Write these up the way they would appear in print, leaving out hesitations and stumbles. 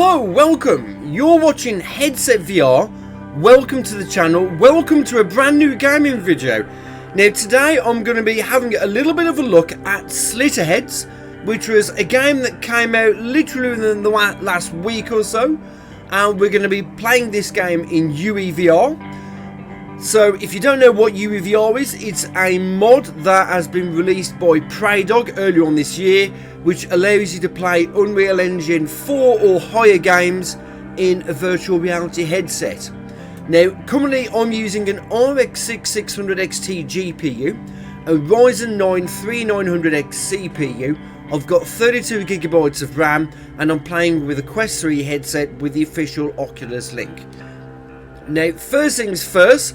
Hello, welcome. You're watching Headset VR. Welcome to the channel. Welcome to a brand new gaming video. Now today I'm going to be having a little bit of a look at Slitterheads, which was a game that came out literally within the last week or so, and we're going to be playing this game in UEVR. So if you don't know what UEVR is, it's a mod that has been released by Praydog earlier on this year, which allows you to play Unreal Engine 4 or higher games in a virtual reality headset. Now currently I'm using an RX 6600 XT GPU, a Ryzen 9 3900X CPU, I've got 32GB of RAM, and I'm playing with a Quest 3 headset with the official Oculus link. Now first things first,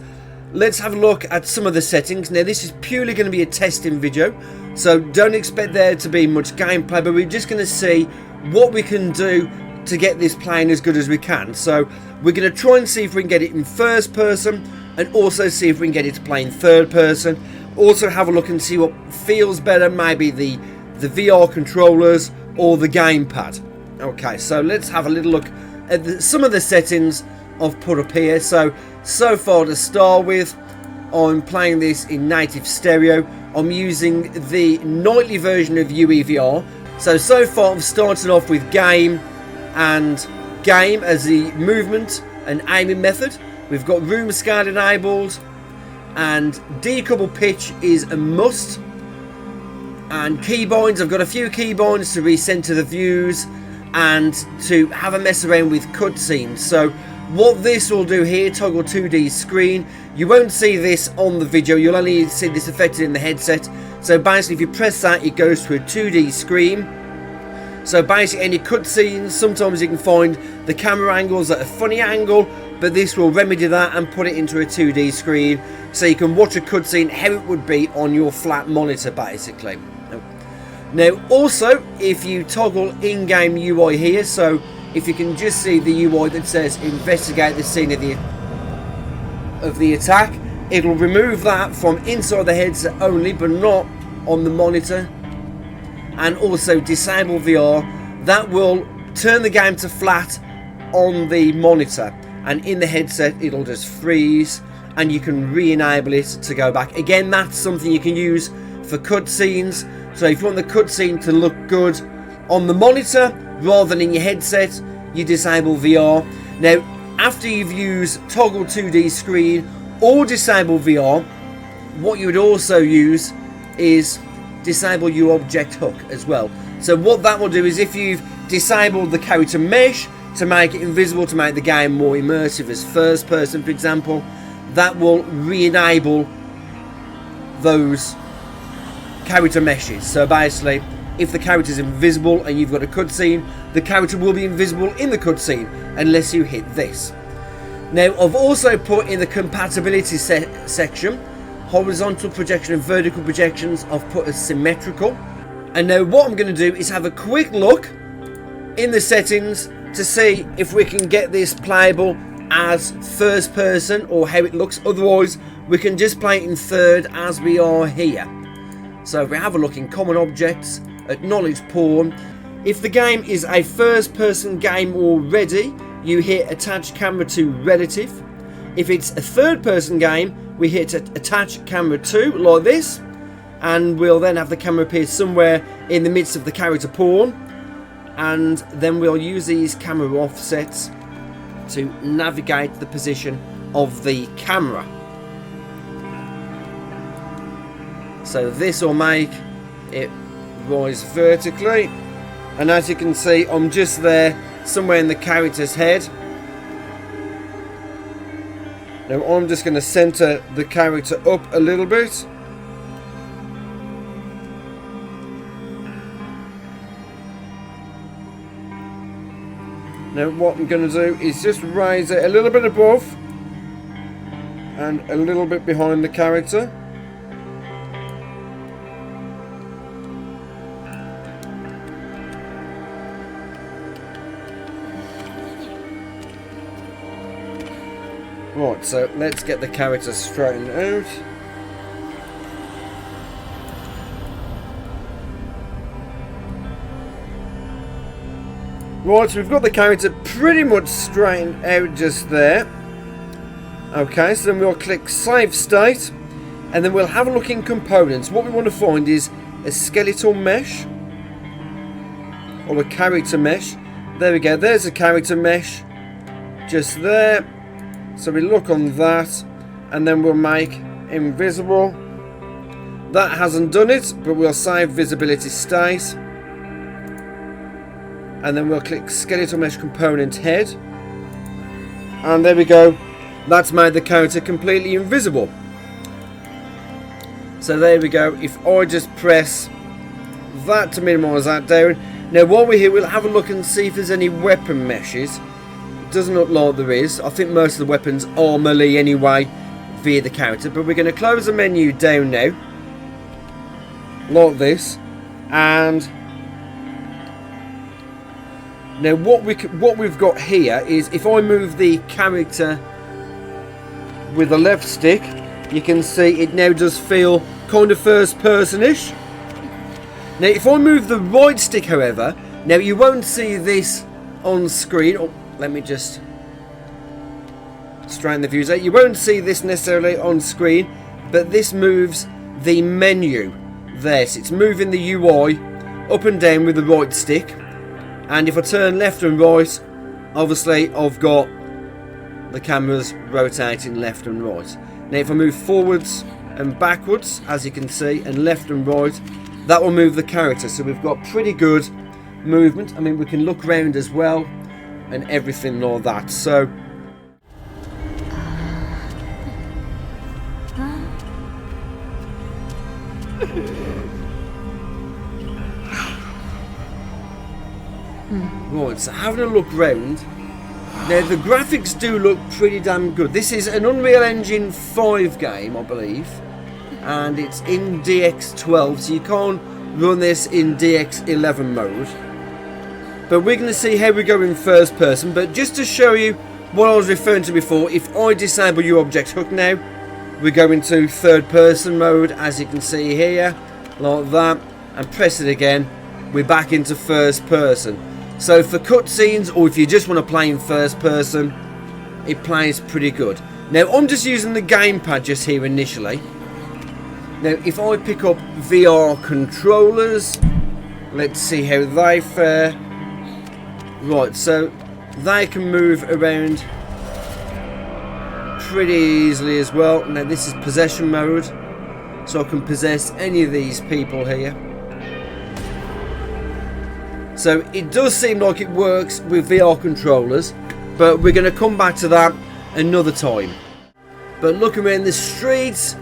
let's have a look at some of the settings. Now this is purely going to be a testing video, so don't expect there to be much gameplay, but we're just going to see what we can do to get this playing as good as we can. So we're going to try and see if we can get it in first person, and also see if we can get it to play in third person. Also have a look and see what feels better, maybe the VR controllers or the gamepad. Okay, so let's have a little look at some of the settings I've put up here. So far to start with, I'm playing this in native stereo. I'm using the nightly version of UEVR. So far I've started off with game as the movement and aiming method. We've got room scale enabled, and decouple pitch is a must. And keybinds, I've got a few keybinds to recenter the views and to have a mess around with cutscenes. So what this will do here, toggle 2D screen, you won't see this on the video, you'll only see this affected in the headset. So basically if you press that, it goes to a 2D screen. So basically any cutscenes, sometimes you can find the camera angles at a funny angle, but this will remedy that and put it into a 2D screen, so you can watch a cutscene how it would be on your flat monitor basically. Now also, if you toggle in-game UI here, so if you can just see the UI that says investigate the scene of the attack, it'll remove that from inside the headset only, but not on the monitor. And also disable VR, that will turn the game to flat on the monitor, and in the headset it'll just freeze, and you can re-enable it to go back. Again, that's something you can use for cutscenes. So if you want the cutscene to look good on the monitor rather than in your headset, you disable VR. Now after you've used toggle 2D screen or disable VR, what you would also use is disable your object hook as well. So what that will do is, if you've disabled the character mesh to make it invisible, to make the game more immersive as first person for example, that will re-enable those character meshes. So basically if the character is invisible and you've got a cutscene, the character will be invisible in the cutscene unless you hit this. Now I've also put in the compatibility section, horizontal projection and vertical projections I've put as symmetrical. And now what I'm going to do is have a quick look in the settings to see if we can get this playable as first person or how it looks. Otherwise we can just play it in third as we are here. So if we have a look in common objects, acknowledge pawn, if the game is a first person game already, you hit attach camera to relative. If it's a third person game, we hit attach camera to, like this, and we'll then have the camera appear somewhere in the midst of the character pawn, and then we'll use these camera offsets to navigate the position of the camera. So this will make it rise vertically, and as you can see I'm just there somewhere in the character's head. Now I'm just going to center the character up a little bit. Now what I'm going to do is just raise it a little bit above and a little bit behind the character. Right, so let's get the character straightened out. Right, so we've got the character pretty much straightened out just there. Okay, so then we'll click Save State, and then we'll have a look in Components. What we want to find is a skeletal mesh, or a character mesh. There we go, there's a character mesh, just there. So we look on that, and then we'll make invisible. That hasn't done it, but we'll save visibility state. And then we'll click Skeletal Mesh Component Head. And there we go. That's made the character completely invisible. So there we go. If I just press that to minimise that down. Now while we're here, we'll have a look and see if there's any weapon meshes. It doesn't look like there is. I think most of the weapons are melee anyway via the character. But we're going to close the menu down now. Like this. And now what we've got here is, if I move the character with the left stick, you can see it now does feel kind of first person-ish. Now if I move the right stick, however, now you won't see this on screen. Oh, let me just straighten the views out. You won't see this necessarily on screen, but this moves the menu there. So it's moving the UI up and down with the right stick. And if I turn left and right, obviously I've got the cameras rotating left and right. Now if I move forwards and backwards, as you can see, and left and right, that will move the character. So we've got pretty good movement. I mean, we can look around as well and everything like that. So right, so having a look round. Now the graphics do look pretty damn good. This is an Unreal Engine 5 game, I believe, and it's in DX12, so you can't run this in DX11 mode. But we're going to see how we go in first person. But just to show you what I was referring to before, if I disable your object hook now, we go into third person mode, as you can see here, like that, and press it again, we're back into first person. So for cutscenes, or if you just want to play in first person, it plays pretty good. Now I'm just using the gamepad just here initially. Now if I pick up VR controllers, let's see how they fare. Right, so they can move around pretty easily as well. Now this is possession mode, so I can possess any of these people here. So it does seem like it works with VR controllers, but we're going to come back to that another time. But looking around the streets,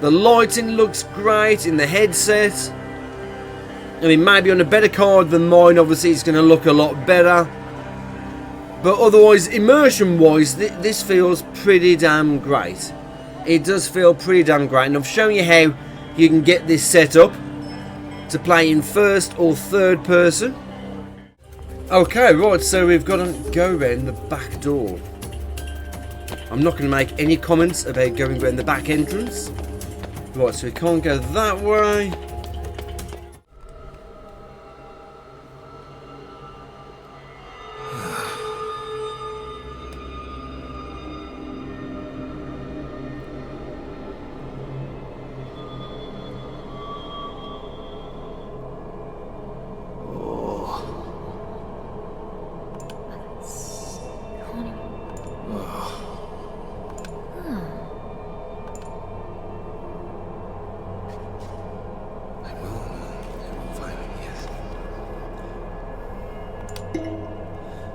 the lighting looks great in the headset. I mean, maybe on a better card than mine, obviously it's going to look a lot better. But otherwise, immersion wise, this feels pretty damn great. It does feel pretty damn great, and I've shown you how you can get this set up to play in first or third person. Okay, right, so we've got to go around the back door. I'm not going to make any comments about going around the back entrance. Right, so we can't go that way.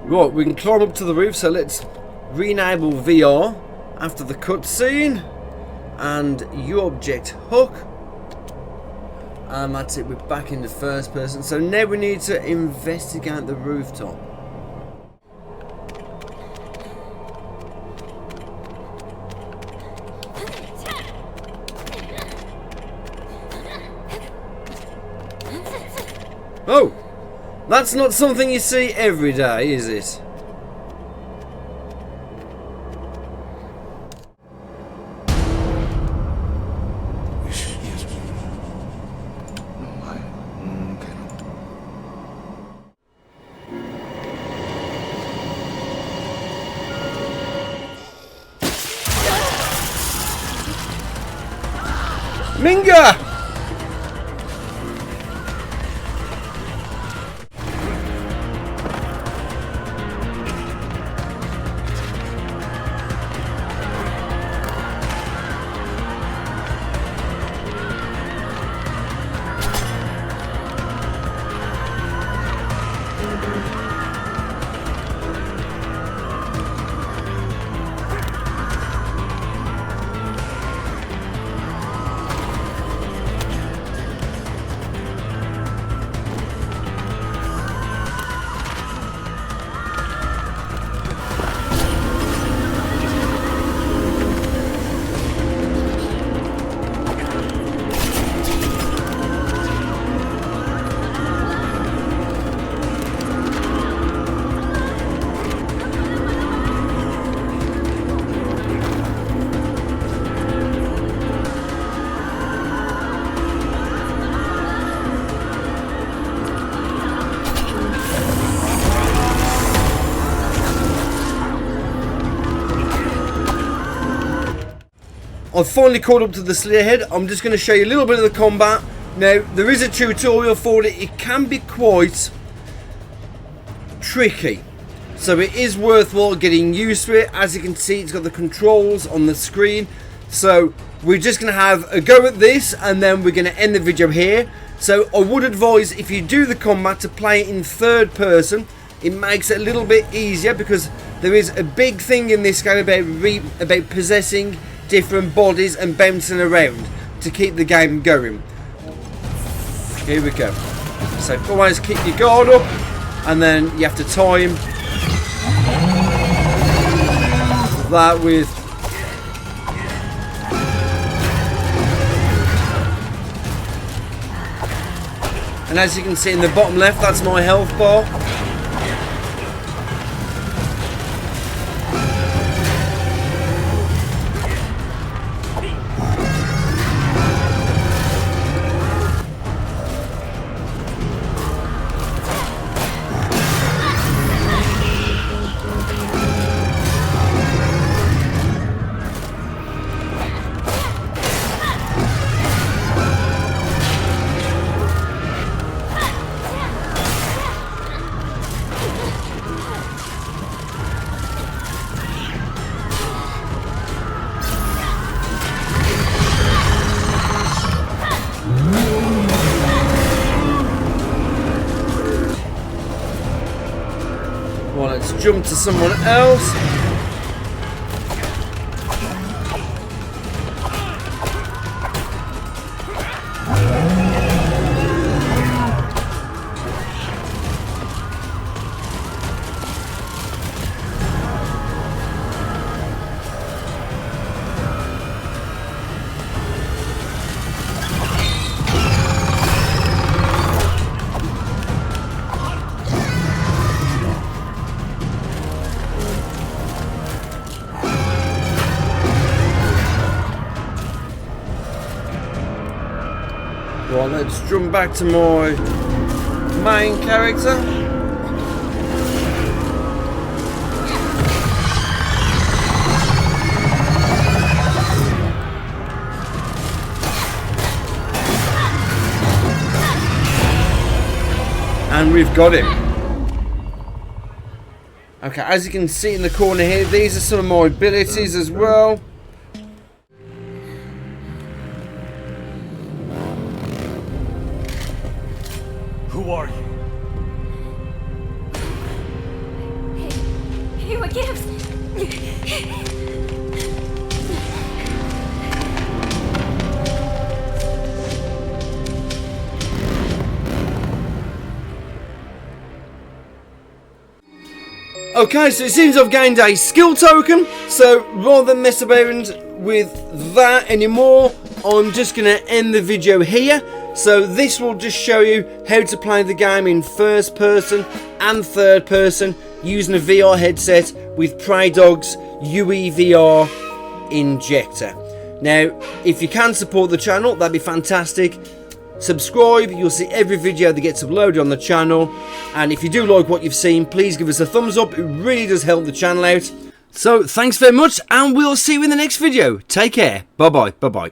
Right, we can climb up to the roof, so let's re-enable VR after the cutscene. And your object hook. And that's it, we're back into first person. So now we need to investigate the rooftop. Oh! That's not something you see every day, is it? Minga! I've finally caught up to the Slitterhead. I'm just going to show you a little bit of the combat. Now, there is a tutorial for it. It can be quite tricky, so it is worthwhile getting used to it. As you can see, it's got the controls on the screen. So we're just going to have a go at this, and then we're going to end the video here. So I would advise, if you do the combat, to play it in third person. It makes it a little bit easier, because there is a big thing in this game about possessing different bodies and bouncing around to keep the game going. Here we go. So always keep your guard up, and then you have to time that with and as you can see in the bottom left, that's my health bar. Well, let's jump to someone else. Well, let's jump back to my main character. And we've got him. Okay, as you can see in the corner here, these are some of my abilities as well. Who are you? Hey, what gives? Okay, so it seems I've gained a skill token, so rather than mess around with that anymore, I'm just going to end the video here. So this will just show you how to play the game in first person and third person using a VR headset with Prey Dog's UEVR injector. Now, if you can support the channel, that'd be fantastic. Subscribe, you'll see every video that gets uploaded on the channel, and if you do like what you've seen, please give us a thumbs up. It really does help the channel out. So thanks very much, and we'll see you in the next video. Take care. Bye bye. Bye bye.